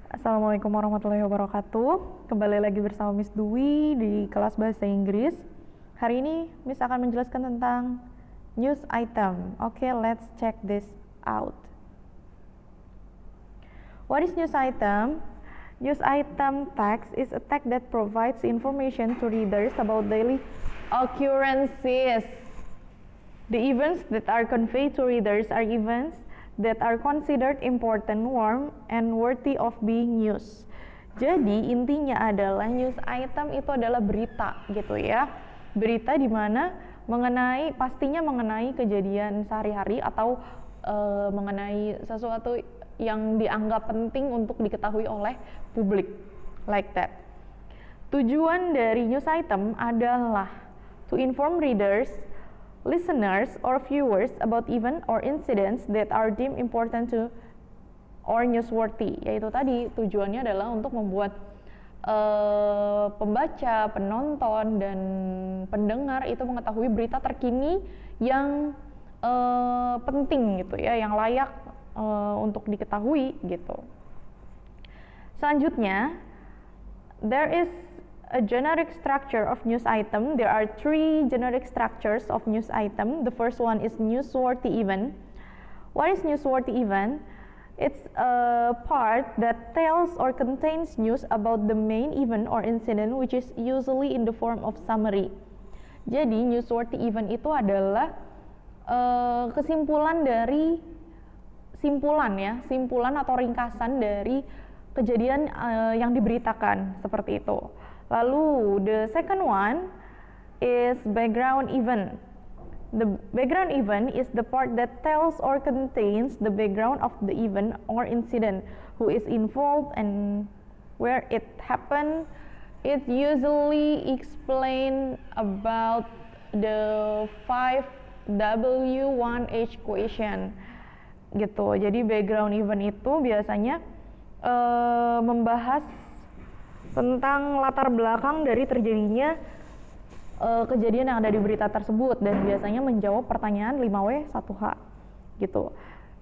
Assalamualaikum warahmatullahi wabarakatuh. Kembali lagi bersama Miss Dwi di kelas bahasa Inggris. Hari ini Miss akan menjelaskan tentang news item. Okay, let's check this out. What is news item? News item text is a text that provides information to readers about daily occurrences. The events that are conveyed to readers are events that are considered important, warm, and worthy of being news. Jadi intinya adalah news item itu adalah berita gitu ya. Berita di mana pastinya mengenai kejadian sehari-hari atau mengenai sesuatu yang dianggap penting untuk diketahui oleh publik, like that. Tujuan dari news item adalah to inform readers, listeners, or viewers about event or incidents that are deemed important to or newsworthy. Yaitu tadi tujuannya adalah untuk membuat pembaca, penonton, dan pendengar itu mengetahui berita terkini yang penting gitu ya, yang layak untuk diketahui gitu. Selanjutnya, there is a generic structure of news item. There are three generic structures of news item. The first one is newsworthy event. What is newsworthy event? It's a part that tells or contains news about the main event or incident, which is usually in the form of summary. Jadi newsworthy event itu adalah simpulan atau ringkasan dari kejadian yang diberitakan seperti itu. Lalu the second one is background event. The background event is the part that tells or contains the background of the event or incident, who is involved and where it happened. It usually explain about the 5W1H question gitu. Jadi background event itu biasanya membahas tentang latar belakang dari terjadinya kejadian yang ada di berita tersebut dan biasanya menjawab pertanyaan 5W 1H gitu.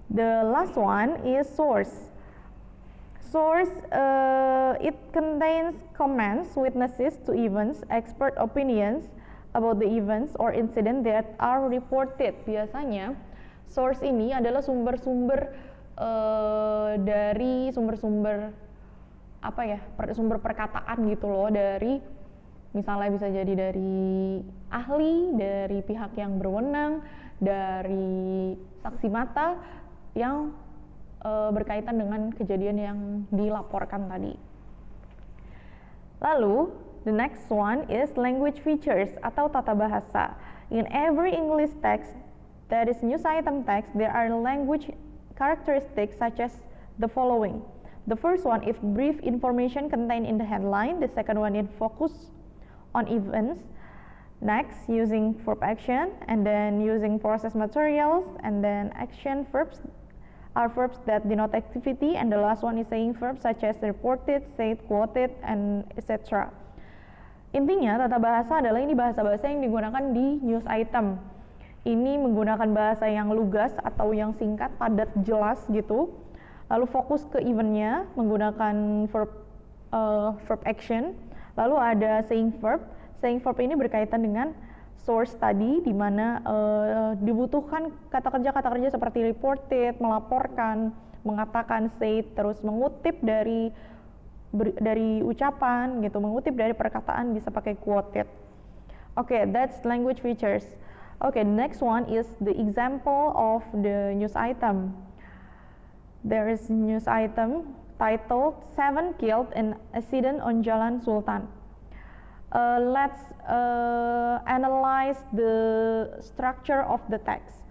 The last one is source. Source it contains comments, witnesses to events, expert opinions about the events or incident that are reported. Biasanya source ini adalah sumber-sumber dari sumber-sumber sumber perkataan gitu loh, dari misalnya bisa jadi dari ahli, dari pihak yang berwenang, dari saksi mata yang berkaitan dengan kejadian yang dilaporkan tadi. Lalu the next one is language features atau tata bahasa. In every English text that is news item text, there are language characteristics such as the following. The first one is brief information contained in the headline. The second one is focus on events. Next, using verb action, and then using process materials, and then action verbs are verbs that denote activity, and the last one is saying verbs such as reported, said, quoted, and etc. Intinya, tata bahasa adalah ini bahasa-bahasa yang digunakan di news item. Ini menggunakan bahasa yang lugas atau yang singkat, padat, jelas gitu. Lalu fokus ke eventnya menggunakan verb action. Lalu ada saying verb. Saying verb ini berkaitan dengan source tadi, di mana dibutuhkan kata kerja seperti reported, melaporkan, mengatakan, said, terus mengutip dari ucapan gitu, mengutip dari perkataan bisa pakai quoted. Okay, that's language features. Okay, the next one is the example of the news item. There is news item titled 7 Killed in Accident on Jalan Sultan. Let's analyze the structure of the text.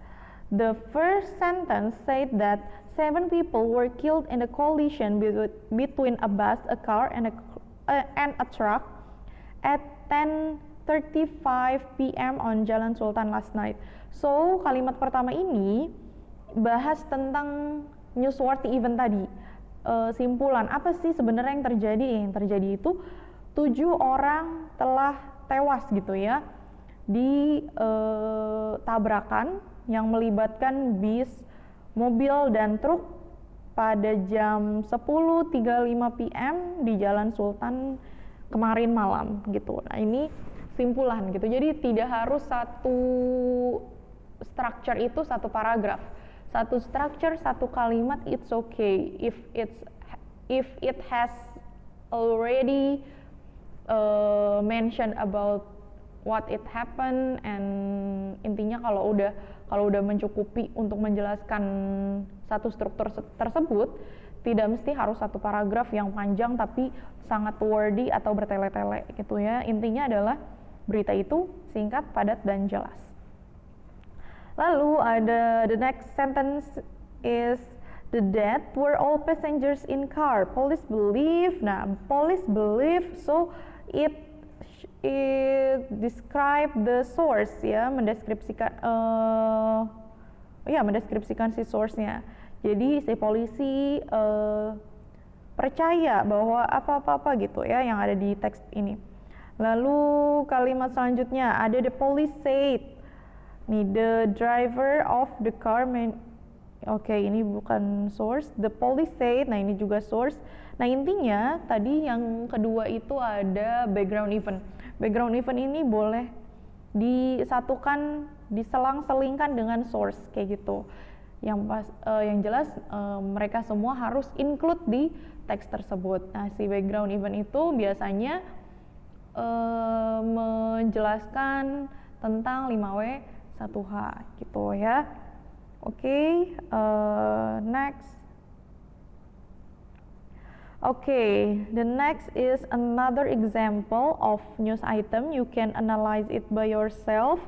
The first sentence said that 7 people were killed in a collision between a bus, a car, and a truck at 10:35 p.m. on Jalan Sultan last night. So, kalimat pertama ini bahas tentang newsworthy event tadi. Simpulan, apa sih sebenarnya yang terjadi? Yang terjadi itu 7 orang telah tewas gitu ya di tabrakan yang melibatkan bis, mobil, dan truk pada jam 10.35 PM di Jalan Sultan kemarin malam gitu. Nah, ini simpulan gitu. Jadi tidak harus satu structure itu satu paragraf. Satu structure, satu kalimat, it's okay if it has already mention about what it happened, and intinya kalau udah mencukupi untuk menjelaskan satu struktur tersebut, tidak mesti harus satu paragraf yang panjang tapi sangat wordy atau bertele-tele gitu ya. Intinya adalah berita itu singkat, padat, dan jelas. Lalu ada the next sentence is the death were all passengers in car. Police believe. Nah, police believe, so it describe the source ya, mendeskripsikan si source-nya. Jadi si polisi percaya bahwa apa-apa gitu ya yang ada di teks ini. Lalu kalimat selanjutnya ada the police said. Nih, the driver of the car ini bukan source. The police said, nah ini juga source. Nah, intinya tadi yang kedua itu ada background event. Background event ini boleh disatukan, diselang-selingkan dengan source kayak gitu. Yang jelas mereka semua harus include di teks tersebut. Nah, si background event itu biasanya menjelaskan tentang 5W 1H gitu ya. Oke, next. Okay, the next is another example of news item. You can analyze it by yourself.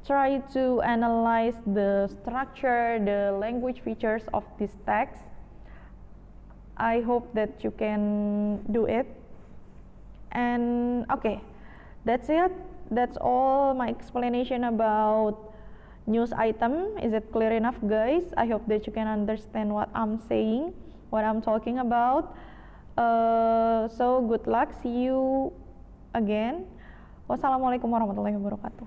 Try to analyze the structure, the language features of this text. I hope that you can do it. And okay, that's it. That's all my explanation about news item. Is it clear enough, guys? I hope that you can understand what I'm saying, what I'm talking about. So good luck. See you again. Wassalamualaikum warahmatullahi wabarakatuh.